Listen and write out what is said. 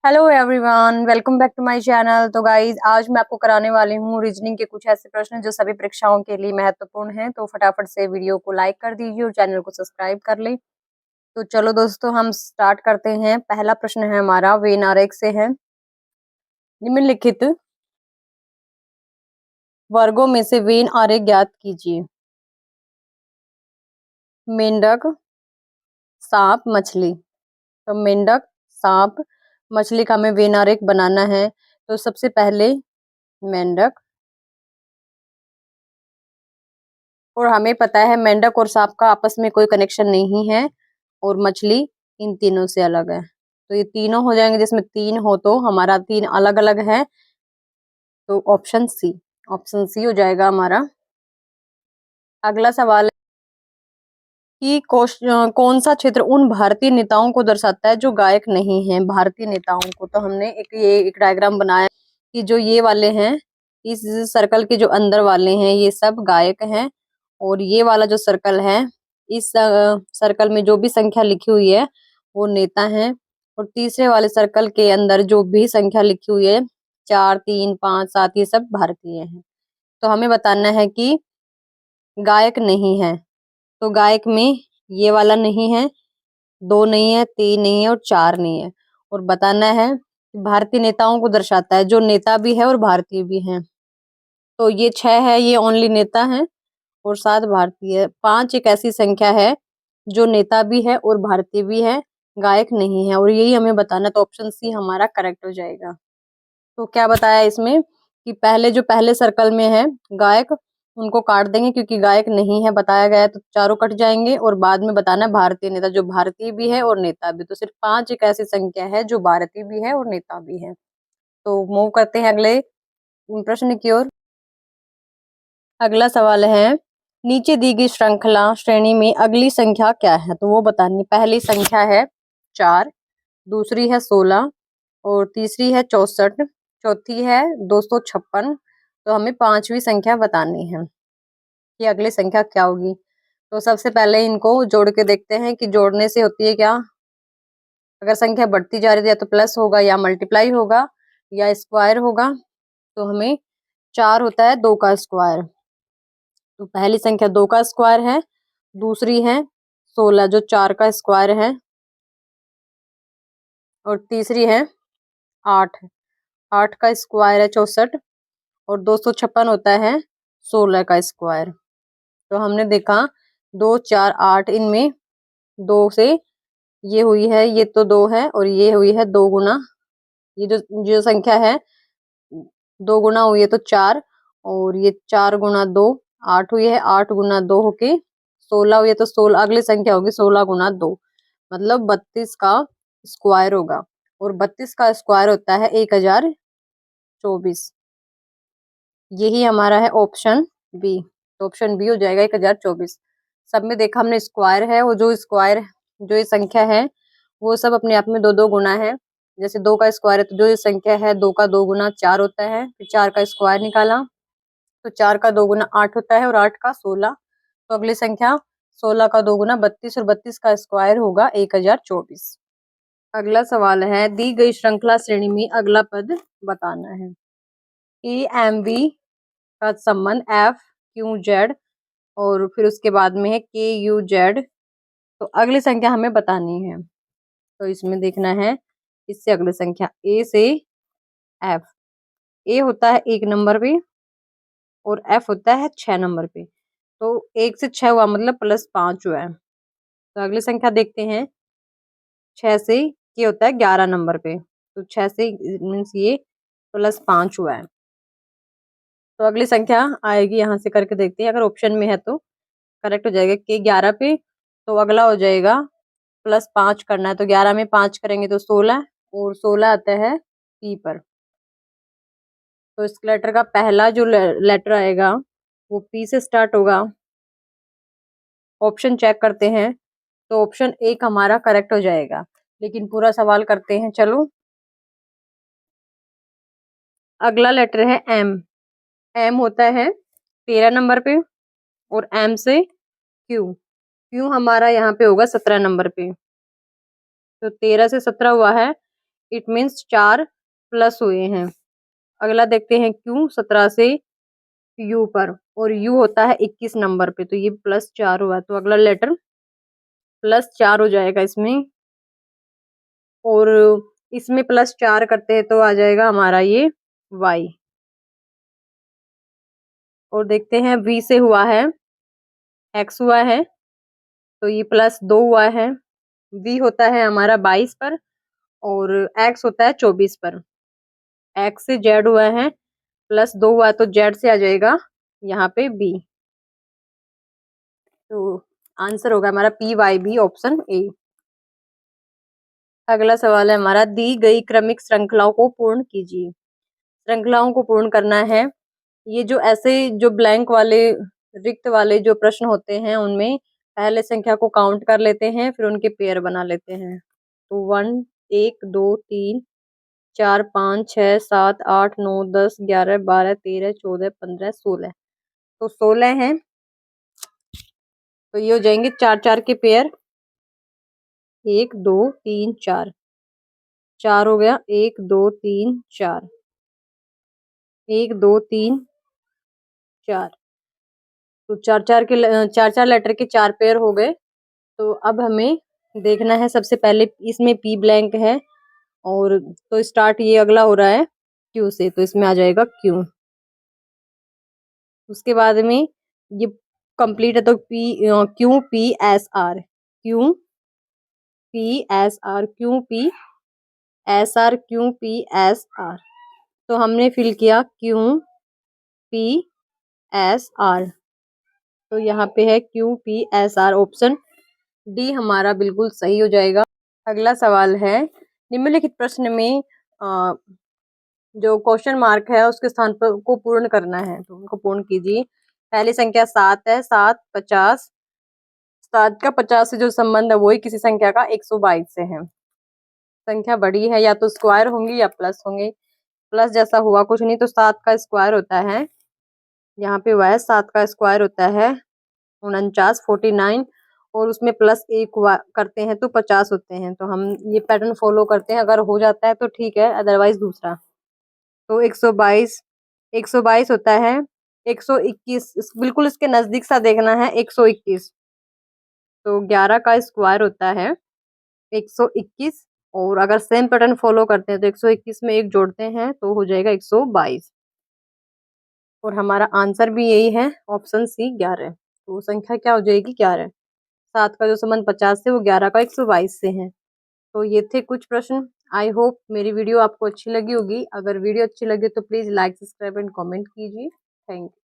Hello everyone, welcome back to my channel. तो guys, आज मैं आपको कराने वाली हूँ रीजनिंग के कुछ ऐसे प्रश्न जो सभी परीक्षाओं के लिए महत्वपूर्ण हैं। तो फटाफट से वीडियो को लाइक कर दीजिए और चैनल को सब्सक्राइब कर लें। तो चलो दोस्तों, हम स्टार्ट करते हैं। पहला प्रश्न है हमारा वेन आरेख से है। निम्नलिखित वर्गों में से वेन आरेख ज्ञात कीजिए। मेंढक, सांप, मछली। तो मेंढक, सांप, मछली का हमें वेन आरेख बनाना है। तो सबसे पहले मेंढक, और हमें पता है मेंढक और सांप का आपस में कोई कनेक्शन नहीं है, और मछली इन तीनों से अलग है। तो ये तीनों हो जाएंगे, जिसमें तीन हो तो हमारा तीन अलग अलग है। तो ऑप्शन सी हो जाएगा हमारा। अगला सवाल है कि कौन सा क्षेत्र उन भारतीय नेताओं को दर्शाता है जो गायक नहीं है। भारतीय नेताओं को तो हमने एक डायग्राम बनाया कि जो ये वाले हैं, इस सर्कल के जो अंदर वाले हैं ये सब गायक हैं, और ये वाला जो सर्कल है, इस सर्कल में जो भी संख्या लिखी हुई है वो नेता है, और तीसरे वाले सर्कल के अंदर जो भी संख्या लिखी हुई है, 4, 3, 5, 7, ये सब भारतीय हैं। तो हमें बताना है कि गायक नहीं है। तो गायक में ये वाला नहीं है, दो नहीं है, तीन नहीं है, और चार नहीं है। और बताना है भारतीय नेताओं को दर्शाता है, जो नेता भी है और भारतीय भी है। तो ये 6 है, ये ओनली नेता है, और 7 भारतीय है। 5 एक ऐसी संख्या है जो नेता भी है और भारतीय भी है, गायक नहीं है, और यही हमें बताना है। तो ऑप्शन सी हमारा करेक्ट हो जाएगा। तो क्या बताया इसमें कि पहले जो पहले सर्कल में है गायक, उनको काट देंगे क्योंकि गायक नहीं है बताया गया है, तो चारों कट जाएंगे। और बाद में बताना है भारतीय नेता, जो भारतीय भी है और नेता भी। तो सिर्फ 5 एक ऐसी संख्या है जो भारतीय भी है और नेता भी है। तो मूव करते हैं अगले प्रश्न की ओर। अगला सवाल है, नीचे दी गई श्रृंखला श्रेणी में अगली संख्या क्या है। तो वो बतानी। पहली संख्या है 4, दूसरी है 16, और तीसरी है 64, चौथी है 256। तो हमें पांचवी संख्या बतानी है कि अगली संख्या क्या होगी। तो सबसे पहले इनको जोड़ के देखते हैं कि जोड़ने से होती है क्या। अगर संख्या बढ़ती जा रही है तो प्लस होगा, या मल्टीप्लाई होगा, या स्क्वायर होगा। तो हमें 4 होता है 2 का स्क्वायर। तो पहली संख्या 2 का स्क्वायर है, दूसरी है 16 जो 4 का स्क्वायर है, और तीसरी है 8, 8 का स्क्वायर है 64, और 256 होता है 16 का स्क्वायर। तो हमने देखा 2, 4, 8, इनमें 2 से ये हुई है, ये तो 2 है, और ये हुई है 2 गुना। ये जो जो संख्या है 2 गुना हुई है तो 4, और ये 4 गुना 2 8 हुई है, 8 गुना 2 होके 16 हुई है। तो 16 अगली संख्या होगी 16 गुना 2, मतलब 32 का स्क्वायर होगा। और 32 का स्क्वायर होता है 1024। यही हमारा है ऑप्शन बी। तो ऑप्शन बी हो जाएगा 1024। सब में देखा हमने स्क्वायर है, वो जो स्क्वायर जो ये संख्या है वो सब अपने आप में दो दो गुना है। जैसे 2 का स्क्वायर है तो जो ये संख्या है 2 का 2 गुना 4 होता है। फिर 4 का स्क्वायर निकाला तो 4 का 2 गुना 8 होता है, और 8 का 16। तो अगली संख्या 16 का 2 गुना 32, और 32 का स्क्वायर होगा 1024। अगला सवाल है, दी गई श्रृंखला श्रेणी में अगला पद बताना है। ए एम बी का संबंध एफ क्यू जेड, और फिर उसके बाद में है के यू जेड। तो अगली संख्या हमें बतानी है। तो इसमें देखना है, इससे अगली संख्या ए से एफ। ए होता है 1 नंबर पे, और एफ होता है 6 नंबर पे। तो 1 से 6 हुआ मतलब +5 हुआ है। तो अगली संख्या देखते हैं। 6 से ये होता है 11 नंबर पे, तो 6 से मीन्स ये +5 हुआ है। तो अगली संख्या आएगी, यहाँ से करके देखते हैं। अगर ऑप्शन में है तो करेक्ट हो जाएगा कि 11 पे। तो अगला हो जाएगा +5 करना है, तो 11 में 5 करेंगे तो 16, और 16 आता है पी पर। तो इस लेटर का पहला जो लेटर आएगा वो पी से स्टार्ट होगा। ऑप्शन चेक करते हैं, तो ऑप्शन एक हमारा करेक्ट हो जाएगा। लेकिन पूरा सवाल करते हैं चलो। अगला लेटर है एम। एम होता है 13 नंबर पे, और एम से क्यू। क्यू हमारा यहाँ पे होगा 17 नंबर पे। तो 13 से 17 हुआ है, इट मीन्स 4 प्लस हुए हैं। अगला देखते हैं क्यू 17 से यू पर, और यू होता है 21 नंबर पे, तो ये +4 हुआ, तो अगला लेटर +4 हो जाएगा इसमें। और इसमें +4 करते हैं तो आ जाएगा हमारा ये वाई। और देखते हैं वी से हुआ है, एक्स हुआ है, तो ये +2 हुआ है। वी होता है हमारा 22 पर, और एक्स होता है 24 पर। एक्स से जेड हुआ है, +2 हुआ, तो जेड से आ जाएगा यहाँ पे बी। तो आंसर होगा हमारा PYB, ऑप्शन ए। अगला सवाल है हमारा, दी गई क्रमिक श्रृंखलाओं को पूर्ण कीजिए। श्रृंखलाओं को पूर्ण करना है। ये जो ऐसे जो ब्लैंक वाले, रिक्त वाले जो प्रश्न होते हैं, उनमें पहले संख्या को काउंट कर लेते हैं, फिर उनके पेयर बना लेते हैं। तो 1 1 2 3 4 5 6 7 8 9 10 11 12 13 14 15 16, तो 16 हैं। तो ये हो जाएंगे 4 4 के पेयर, 1 2 3 4, 4 हो गया, 1 2 3 4, 1 2 3 4, तो 4 4 के 4 4 लेटर के 4 पेयर हो गए। तो अब हमें देखना है, सबसे पहले इसमें पी ब्लैंक है, और तो स्टार्ट ये अगला हो रहा है क्यू से, तो इसमें आ जाएगा क्यू। उसके बाद में ये कंप्लीट है, तो P Q P S R, Q P S R, Q P S R, Q P S R. तो हमने फिल किया क्यू पी एस आर, तो यहाँ पे है Q P S R, option D हमारा बिल्कुल सही हो जाएगा। अगला सवाल है, निम्नलिखित प्रश्न में जो क्वेश्चन मार्क है उसके स्थान पर को पूर्ण करना है, तो उनको पूर्ण कीजिए। पहली संख्या 7 है, 7 50, 7 का 50 से जो संबंध है वही किसी संख्या का 122 से है। संख्या बड़ी है, या तो स्क्वायर होंगी या प्लस होंगे। प्लस जैसा हुआ कुछ नहीं, तो 7 का स्क्वायर होता है, यहाँ पे हुआ है 7 का स्क्वायर होता है 49 49, और उसमें +1 हुआ करते हैं तो 50 होते हैं। तो हम ये पैटर्न फॉलो करते हैं, अगर हो जाता है तो ठीक है, अदरवाइज दूसरा। तो 122, 122 होता है 121, बिल्कुल इसके नजदीक सा देखना है, 121। तो 11 का स्क्वायर होता है 121, और अगर सेम पैटर्न फॉलो करते हैं तो 121 में 1 जोड़ते हैं तो हो जाएगा 122, और हमारा आंसर भी यही है, ऑप्शन सी 11। तो संख्या क्या हो जाएगी, 11। 7 का जो संबंध 50 से, वो 11 का 122 से है। तो ये थे कुछ प्रश्न। आई होप मेरी वीडियो आपको अच्छी लगी होगी। अगर वीडियो अच्छी लगे तो please like, subscribe and comment कीजिए। Thank you.